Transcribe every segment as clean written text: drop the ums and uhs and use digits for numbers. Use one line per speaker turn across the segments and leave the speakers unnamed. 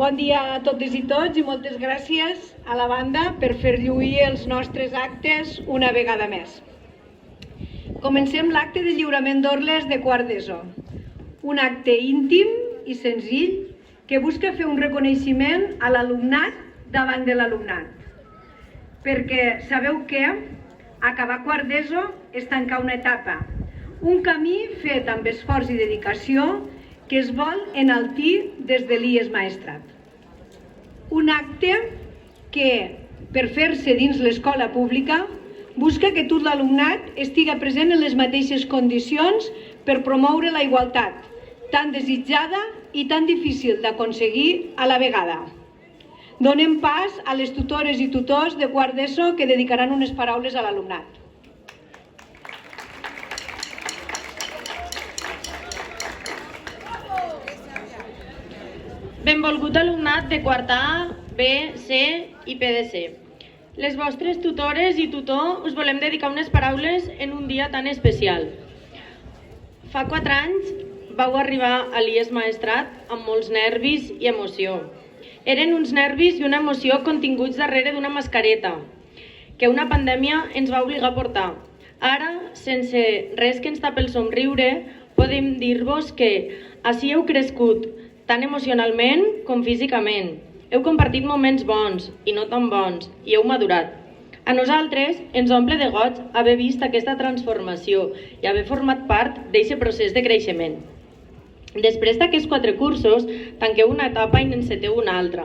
Bon dia a totes i tots i moltes gràcies a la banda per fer lluir els nostres actes una vegada més. Comencem l'acte de lliurament d'orles de quart d'ESO. Un acte íntim i senzill que busca fer un reconeixement a l'alumnat davant de l'alumnat. Perquè sabeu què? Acabar quart d'ESO és tancar una etapa, un camí fet amb esforç i dedicació que es vol enaltir des de l'IES Maestrat. Un acte que, per fer-se dins l'escola pública, busca que tot l'alumnat estigui present en les mateixes condicions per promoure la igualtat, tan desitjada i tan difícil d'aconseguir a la vegada. Donem pas a les tutores i tutors de quart d'ESO que dedicaran unes paraules a l'alumnat.
Benvolgut alumnat de quart A, B, C i PDC. Les vostres tutores i tutor us volem dedicar unes paraules en un dia tan especial. Fa 4 anys vau arribar a l'IES Maestrat amb molts nervis i emoció. Eren uns nervis i una emoció continguts darrere d'una mascareta que una pandèmia ens va obligar a portar. Ara, sense res que ens tapi el somriure, podem dir-vos que així heu crescut, tant emocionalment com físicament. Heu compartit moments bons i no tan bons i heu madurat. A nosaltres ens omple de goig haver vist aquesta transformació i haver format part d'aquest procés de creixement. Després d'aquests 4 cursos, tanqueu una etapa i n'enceteu una altra.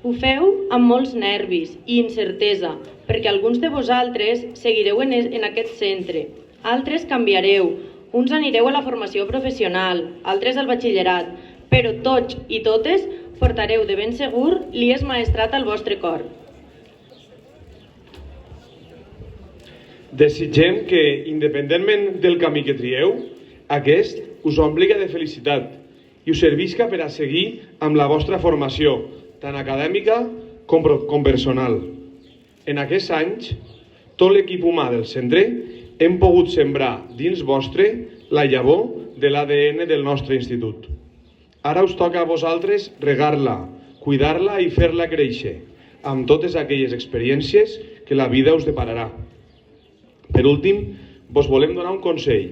Ho feu amb molts nervis i incertesa, perquè alguns de vosaltres seguireu en aquest centre, altres canviareu, uns anireu a la formació professional, altres al batxillerat, però tots i totes portareu de ben segur l'IES Maestrat al vostre cor.
Desitgem que, independentment del camí que trieu, aquest us obliga de felicitat i us servisca per a seguir amb la vostra formació, tant acadèmica com personal. En aquests anys, tot l'equip humà del centre hem pogut sembrar dins vostre la llavor de l'ADN del nostre institut. Ara us toca a vosaltres regar-la, cuidar-la i fer-la créixer, amb totes aquelles experiències que la vida us depararà. Per últim, vos volem donar un consell.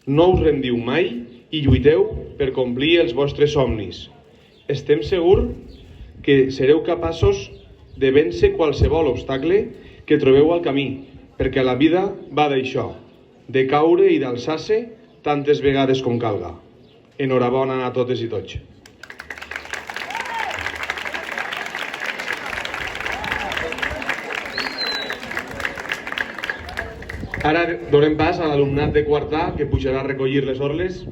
No us rendiu mai i lluiteu per complir els vostres somnis. Estem segurs que sereu capaços de vèncer qualsevol obstacle que trobeu al camí, perquè la vida va d'això, de caure i d'alçar-se tantes vegades com calga. Enhorabona a totes i tots. Ara donem pas a l'alumnat de quart A que pujarà a recollir les orles.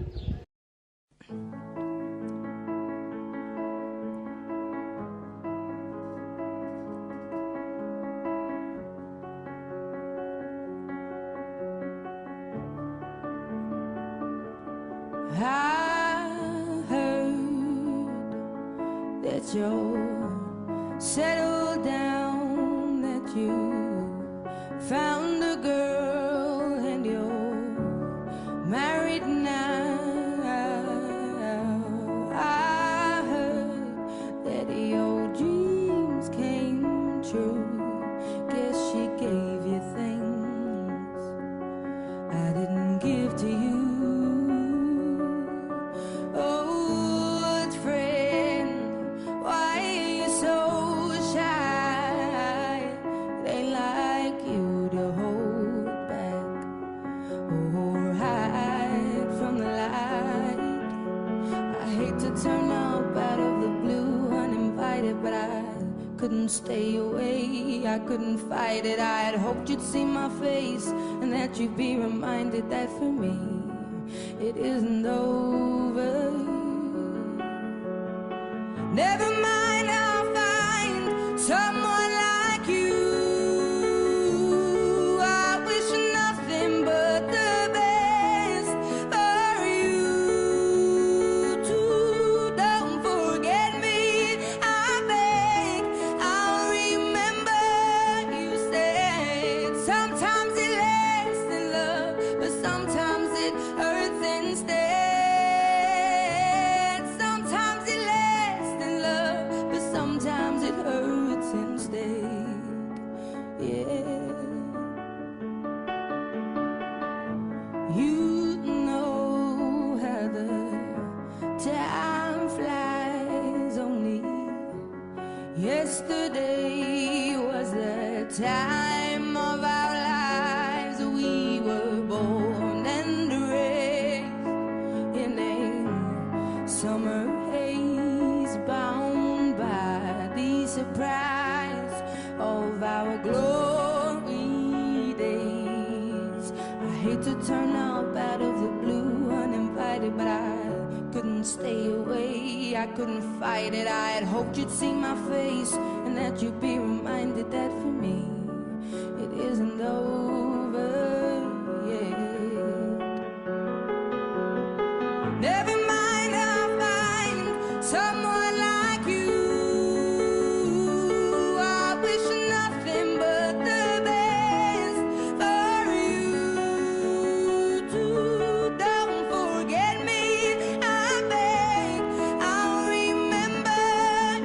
That you're settled down, that you found a girl and you're married now. I heard that your dreams came true. Guess she gave you things I didn't give to you. Couldn't stay away, I couldn't fight it. I had hoped you'd see my face and that you'd be reminded that for me it isn't over. Never mind, I'll find someone like you. I wish nothing but the best for you too. Don't forget me, I beg. I'll remember you said sometimes it lasts in love, but sometimes it hurts instead. Sometimes it lasts in love, Yesterday was the time of our lives. We were born and raised in a summer haze, bound by the surprise of our glory days. I hate to turn up out of the blue uninvited, but I couldn't stay away, I couldn't fight it. I had hoped you'd see my face and that you'd be reminded that for me it isn't over yet. Never mind, I'll find someone like you. I wish nothing but the best for you too. Don't forget me, I beg. I'll remember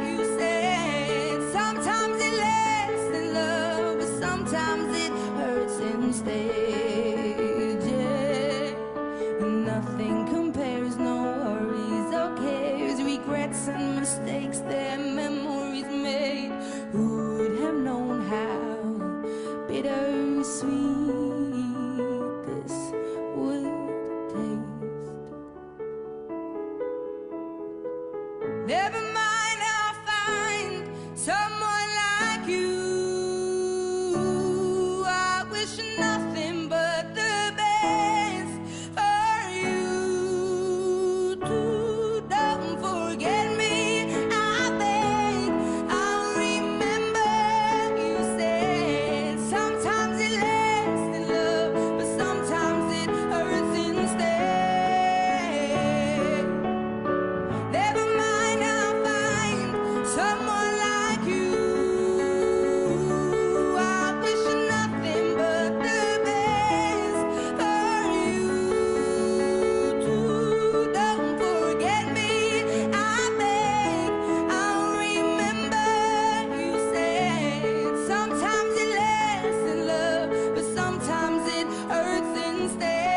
you said sometimes it lasts in love, but sometimes it hurts instead. Yeah. Nothing compares, no worries or cares, regrets and mistakes, their memories made. Who would have known how bittersweet this would taste? Never mind, I'll find someone like you. I wish nothing but the best for you too. Don't forget me, I beg. I'll remember you said sometimes it lasts in love, but sometimes it hurts instead. Never mind, I'll find someone like you. I wish nothing but the best for you too. Don't forget me, I beg. I'll remember you said sometimes it lasts in love, but sometimes it hurts instead.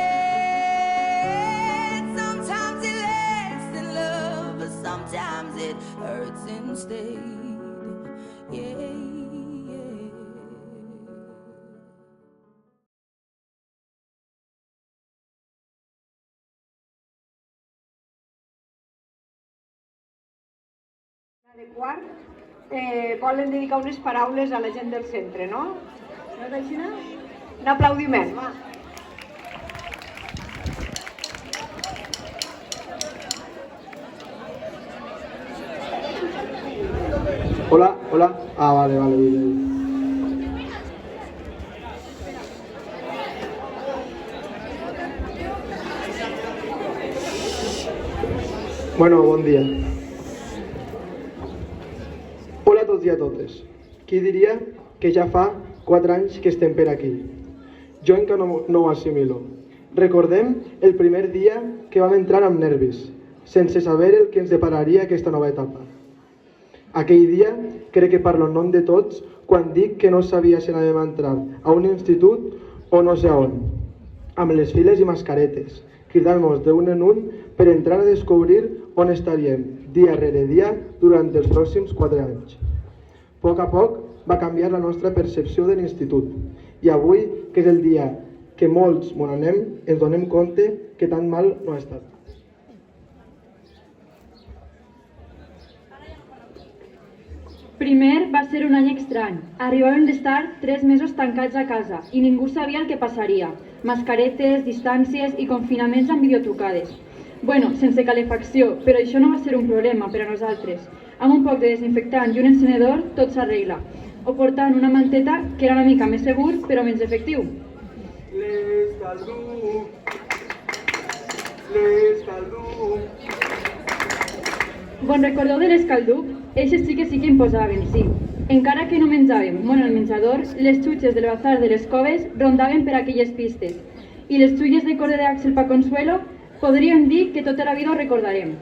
Sometimes it lasts in love, but sometimes it hurts instead. Yeah, yeah.
De quart, volen dedicar unes paraules a la gent del centre, no? No és així, no? Un aplaudiment, va.
Hola, hola. Ah, vale, vale, vale. Bueno, bon dia. Hola a tots i a totes. Qui diria que ja fa 4 anys que estem per aquí? Jo encara no ho assimilo. Recordem el primer dia que vam entrar amb nervis, sense saber el que ens depararia aquesta nova etapa. Aquell dia crec que parlo en nom de tots quan dic que no sabia si anàvem a entrar a un institut o no sé on, amb les files i mascaretes, cridant-nos d'un en un per entrar a descobrir on estaríem dia rere dia durant els pròxims 4 anys. A poc va canviar la nostra percepció de l'institut i avui, que és el dia que molts m'on anem, ens donem compte que tan mal no ha estat.
Primer va ser un any estrany. Arribàvem d'estar 3 mesos tancats a casa i ningú sabia el que passaria. Mascaretes, distàncies i confinaments amb videotrucades. Bueno, sense calefacció, però això no va ser un problema per a nosaltres. Amb un poc de desinfectant i un encenedor tot s'arregla. O portant una manteta que era una mica més segur però menys efectiu.
L'escalduc.
Bon recordeu de l'escalduc? Eixes sí que imposaven, sí. Encara que no menjàvem molt al menjador, les xutxes del bazar de les coves rondaven per aquelles pistes. I les xulles de corda d'Àxel pa Consuelo podríem dir que tota la vida ho recordarem.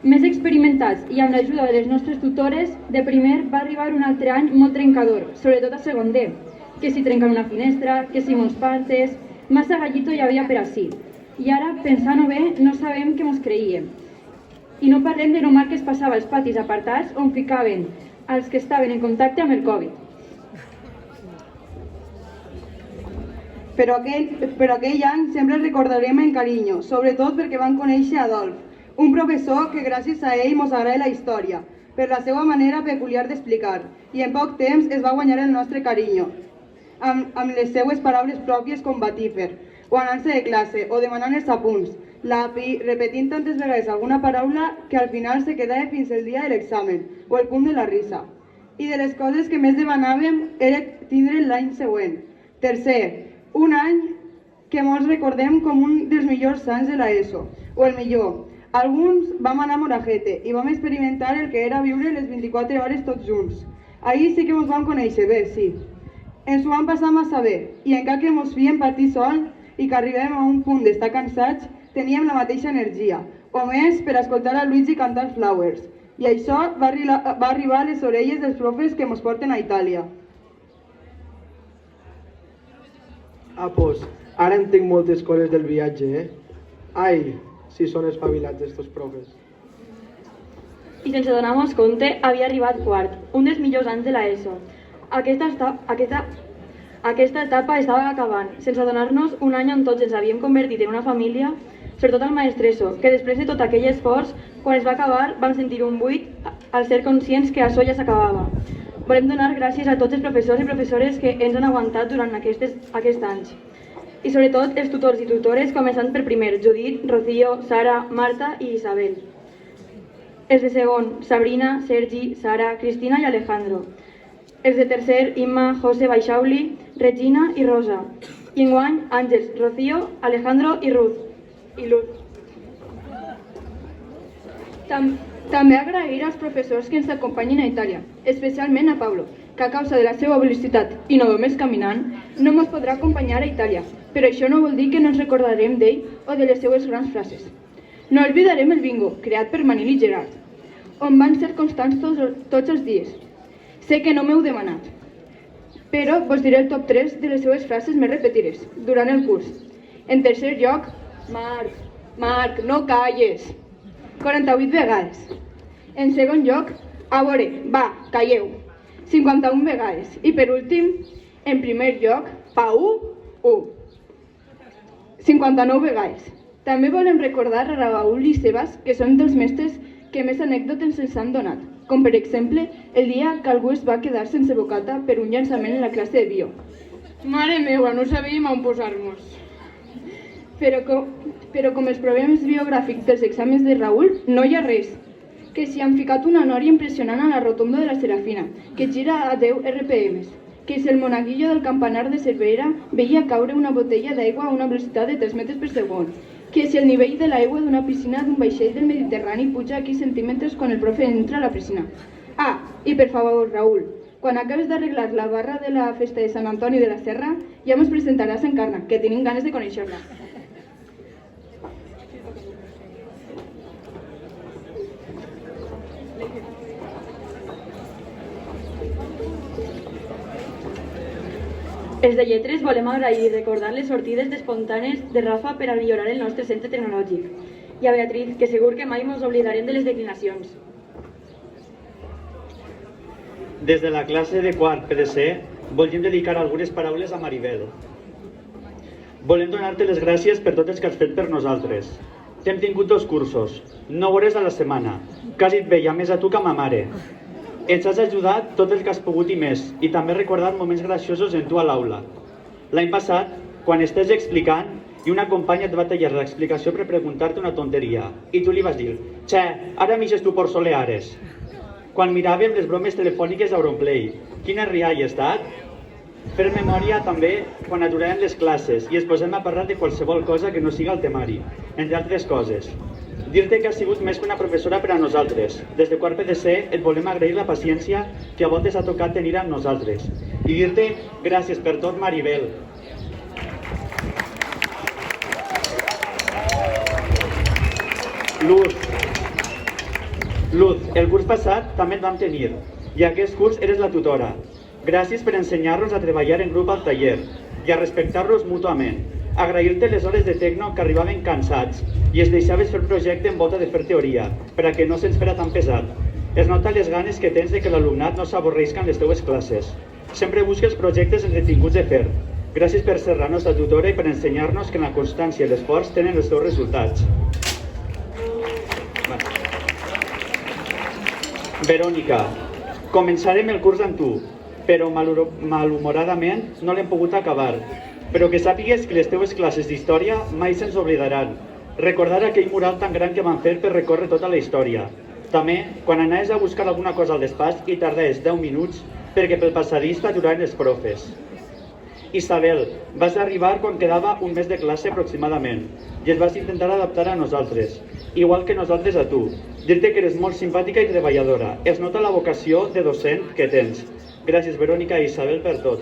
Més experimentats i amb l'ajuda de les nostres tutores, de primer va arribar un altre any molt trencador, sobretot a segon D. Que si trenquen una finestra, que si mos partes... Massa gallito hi havia per ací. I ara, pensant-ho bé, no sabem què mos creíem. I no parlem de lo mal que es passava als patis apartats on ficaven als que estaven en contacte amb el Covid.
Però aquell any sempre el recordarem amb carinyo, sobretot perquè vam conèixer Adolf, un professor que gràcies a ell mos agrada la història, per la seva manera peculiar d'explicar, i en poc temps es va guanyar el nostre carinyo, amb les seues paraules pròpies com batífer, o anant-se de classe, o demanant els apunts, l'api, repetint tantes vegades alguna paraula que al final se quedava fins el dia de l'examen, o el punt de la risa. I de les coses que més demanàvem era tindre l'any següent. Tercer, un any que molts recordem com un dels millors anys de l'ESO, o el millor. Alguns vam anar a Morajete i vam experimentar el que era viure les 24 hores tots junts. Ahir sí que ens vam conèixer bé, sí. Ens ho vam passar massa bé, i encara que ens fíem partir sol i que arribem a un punt d'estar cansats, teníem la mateixa energia, o més per escoltar a Luigi cantar Flowers. I això va arribar a les orelles dels profes que ens porten a Itàlia.
Pues, ara entenc moltes coses del viatge, Ai, si són espavilats estos profes.
I sense donar-nos compte, havia arribat quart, un dels millors anys de l'ESO. Aquesta etapa estava acabant, sense donar-nos un any on tots ens havíem convertit en una família, sobretot el maestreso, que després de tot aquell esforç, quan es va acabar, vam sentir un buit al ser conscients que això ja s'acabava. Volem donar gràcies a tots els professors i professores que ens han aguantat durant aquests anys. I sobretot els tutors i tutores, començant per primer, Judit, Rocío, Sara, Marta i Isabel. Els de segon, Sabrina, Sergi, Sara, Cristina i Alejandro. Els de tercer, Imma, José, Baixauli, Regina i Rosa. I enguany, Àngels, Rocío, Alejandro i Ruth. I Luz. També agrair als professors que ens acompanyin a Itàlia, especialment a Pablo, que a causa de la seva velocitat i no només caminant, no ens podrà acompanyar a Itàlia, però això no vol dir que no ens recordarem d'ell o de les seues grans frases. No oblidarem el bingo, creat per Manil i Gerard, on van ser constants tots els dies. Sé que no m'heu demanat, però vos diré el top 3 de les seues frases més repetides durant el curs. En tercer lloc, Marc, no calles, 48 vegades. En segon lloc, a veure, va, calleu, 51 vegades. I per últim, en primer lloc, Pau, 59 vegades. També volem recordar a Raül i Sebas, que són dels mestres que més anècdotes ens han donat, com per exemple el dia que algú es va quedar sense bocata per un llançament en la classe de bio.
Mare meva, no sabíem on posar-nos.
Però com els problemes biogràfics dels exàmens de Raül, no hi ha res. Que si han ficat una nòria impressionant a la rotonda de la Serafina, que gira a 10 RPMs, que si el monaguillo del campanar de Cervera veia caure una botella d'aigua a una velocitat de 3 metres per segon, que si el nivell de l'aigua d'una piscina d'un vaixell del Mediterrani puja a 15 centímetres quan el profe entra a la piscina. I per favor, Raül, quan acabes d'arreglar la barra de la festa de Sant Antoni de la Serra, ja mos presentaràs en Encarna, que tenim ganes de conèixer-la. Els de lletres volem agrair i recordar les sortides espontànies de Rafa per a millorar el nostre centre tecnològic. I a Beatriz, que segur que mai ens oblidarem de les declinacions.
Des de la classe de quart PDC, volem dedicar algunes paraules a Maribel. Volem donar-te les gràcies per tot el que has fet per nosaltres. T'hem tingut 2 cursos, 9 hores a la setmana, quasi et veia més a tu que a ma mare. Ens has ajudat tot el que has pogut i més, i també recordat moments graciosos en tu a l'aula. L'any passat, quan estàs explicant, i una companya et va tallar l'explicació per preguntar-te una tonteria, i tu li vas dir, «Che, ara mixes tu por soleares». Quan miràvem les bromes telefòniques d'Auronplay, quina rialla ha estat? Fer memòria també quan aturàvem les classes i es posem a parlar de qualsevol cosa que no siga el temari, entre altres coses. Dir-te que has sigut més que una professora per a nosaltres. Des de quart PDC et volem agrair la paciència que a voltes ha tocat tenir amb nosaltres. I dir-te gràcies per tot, Maribel. Luz, el curs passat també et vam tenir, i aquest curs eres la tutora. Gràcies per ensenyar-nos a treballar en grup al taller i a respectar-nos mútuament. Agrair-te les hores de tecno que arribaven cansats i es deixaves fer projecte en volta de fer teoria, per a que no se'ns fera tan pesat. Es nota les ganes que tens de que l'alumnat no s'avorreisca en les teues classes. Sempre busques projectes entretinguts de fer. Gràcies per ser la nostra tutora i per ensenyar-nos que en la constància i l'esforç tenen els teus resultats. Verònica, començarem el curs amb tu, però malhumoradament no l'hem pogut acabar. Però que sàpigues que les teues classes d'història mai se'ns oblidaran. Recordar aquell mural tan gran que van fer per recórrer tota la història. També, quan anaves a buscar alguna cosa al despatx i tardaves 10 minuts perquè pel passadís t'aturaven els profes. Isabel, vas arribar quan quedava un mes de classe aproximadament i es vas intentar adaptar a nosaltres, igual que nosaltres a tu. Dir-te que eres molt simpàtica i treballadora. Es nota la vocació de docent que tens. Gràcies, Verònica i Isabel, per tot.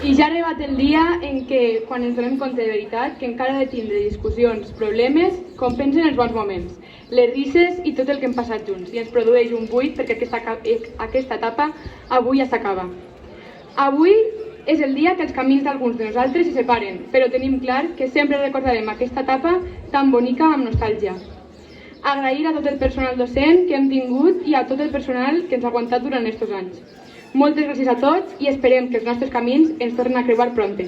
I ja ha arribat el dia en què, quan ens donem compte de veritat, que encara ha de tindre discussions, problemes, compensen els bons moments, les risses i tot el que hem passat junts, i ens produeix un buit perquè aquesta etapa avui ja s'acaba. Avui és el dia que els camins d'alguns de nosaltres se separen, però tenim clar que sempre recordarem aquesta etapa tan bonica amb nostàlgia. Agrair a tot el personal docent que hem tingut i a tot el personal que ens ha aguantat durant aquests anys. Moltes gràcies a tots i esperem que els nostres camins ens tornin a creuar prompte.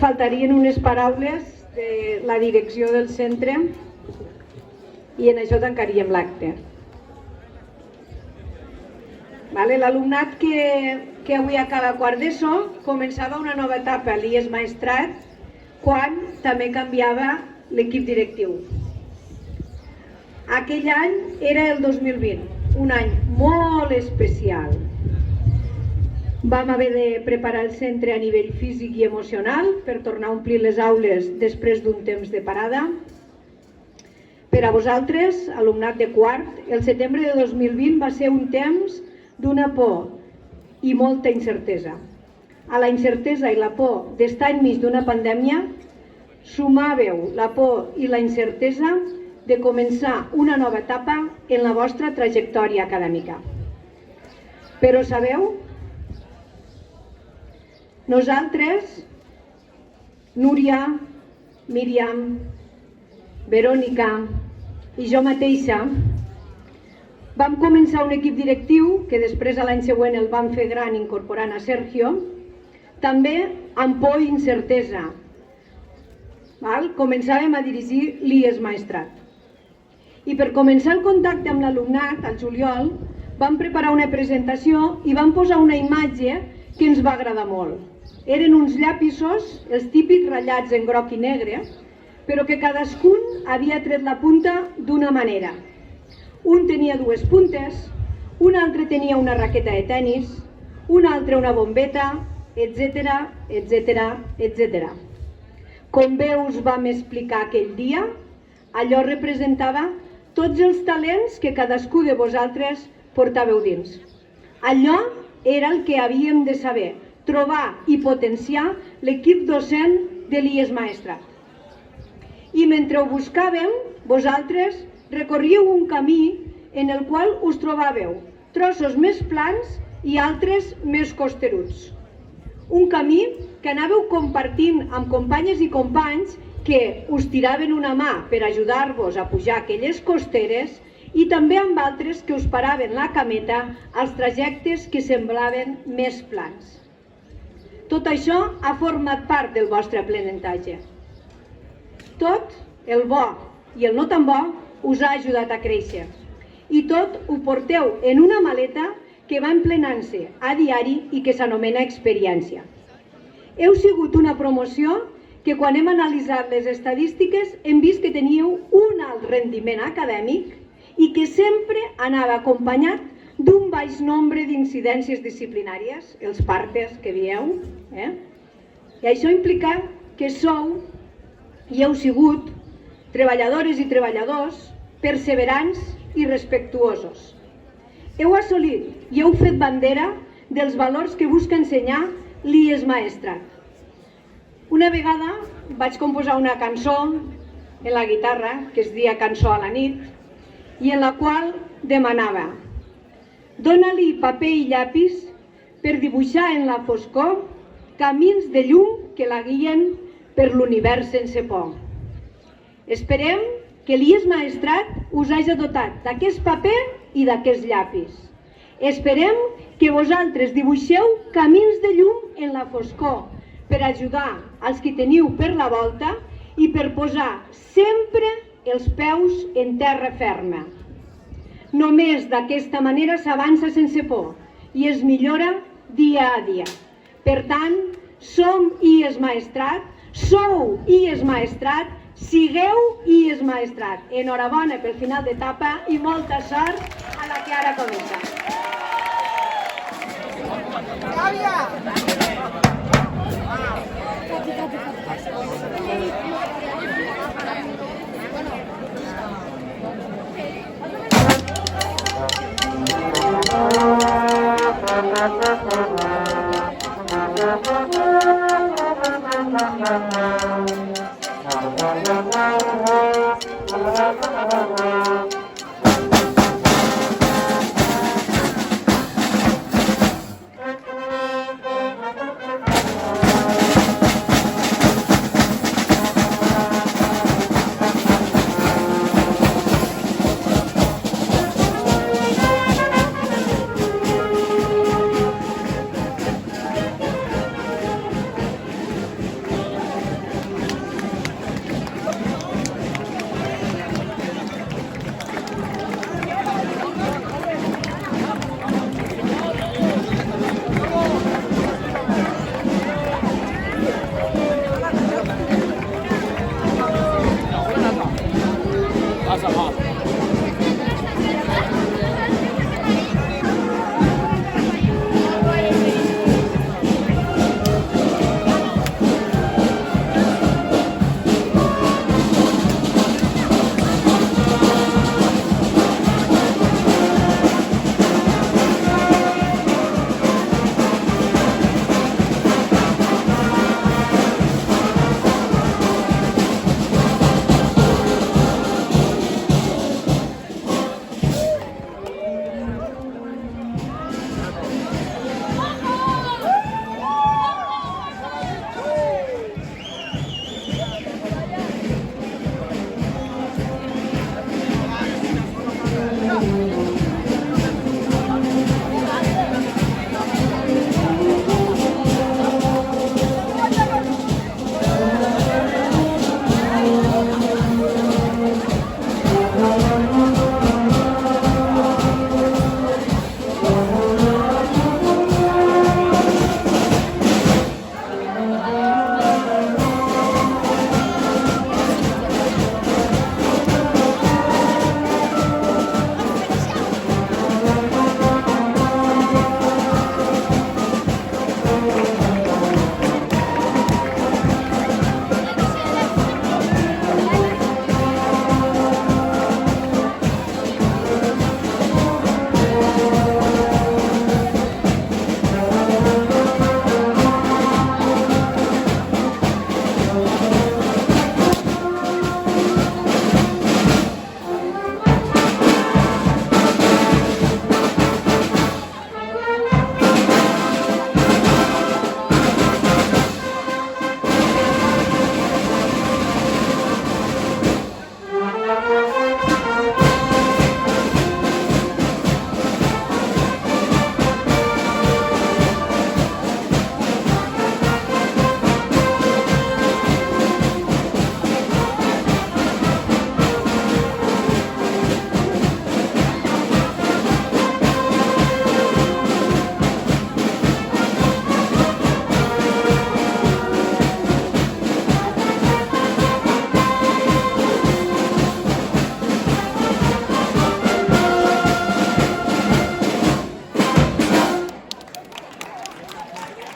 Faltarien unes paraules de la direcció del centre i en això tancaríem l'acte. L'alumnat que avui acaba quart d'ESO començava una nova etapa a l'IES Maestrat quan també canviava l'equip directiu. Aquell any era el 2020, un any molt especial. Vam haver de preparar el centre a nivell físic i emocional per tornar a omplir les aules després d'un temps de parada. Per a vosaltres, alumnat de quart, el setembre de 2020 va ser un temps d'una por i molta incertesa. A la incertesa i la por d'estar enmig d'una pandèmia, sumàveu la por i la incertesa de començar una nova etapa en la vostra trajectòria acadèmica. Però sabeu? Nosaltres, Núria, Míriam, Verònica i jo mateixa, vam començar un equip directiu que després a l'any següent el vam fer gran incorporant a Sergio, també amb por i incertesa. Començàvem a dirigir l'IES Maestrat. I per començar el contacte amb l'alumnat, al juliol, vam preparar una presentació i vam posar una imatge que ens va agradar molt. Eren uns llapisos, els típics ratllats en groc i negre, però que cadascun havia tret la punta d'una manera. Un tenia dues puntes, un altre tenia una raqueta de tennis, un altre una bombeta, etc, etc, etc. Com bé us vam explicar aquell dia, allò representava tots els talents que cadascú de vosaltres portàveu dins. Allò era el que havíem de saber, trobar i potenciar l'equip docent de l'IES Maestrat. I mentre ho buscàvem, vosaltres recorríeu un camí en el qual us trobàveu trossos més plans i altres més costeruts. Un camí que anàveu compartint amb companyes i companys que us tiraven una mà per ajudar-vos a pujar aquelles costeres i també amb altres que us paraven la cameta als trajectes que semblaven més plans. Tot això ha format part del vostre aprenentatge. Tot, el bo i el no tan bo, us ha ajudat a créixer. I tot ho porteu en una maleta que va emplenant-se a diari i que s'anomena experiència. Heu sigut una promoció que quan hem analitzat les estadístiques hem vist que teníeu un alt rendiment acadèmic i que sempre anava acompanyat d'un baix nombre d'incidències disciplinàries, els partes que dieu, i això implica que sou i heu sigut treballadores i treballadors perseverants i respectuosos. Heu assolit i heu fet bandera dels valors que busca ensenyar l'IES Maestrat. Una vegada vaig composar una cançó en la guitarra, que es deia Cançó a la nit, i en la qual demanava: dona-li paper i llapis per dibuixar en la foscor camins de llum que la guien per l'univers sense por. Esperem que l'IES Maestrat us hagi dotat d'aquest paper i d'aquest llapis. Esperem que vosaltres dibuixeu camins de llum en la foscor per ajudar als que teniu per la volta i per posar sempre els peus en terra ferma. Només d'aquesta manera s'avança sense por i es millora dia a dia. Per tant, som IES Maestrat, sou IES Maestrat, sigueu IES Maestrat. Enhorabona pel final d'etapa i molta sort a la que ara comença. Càvia!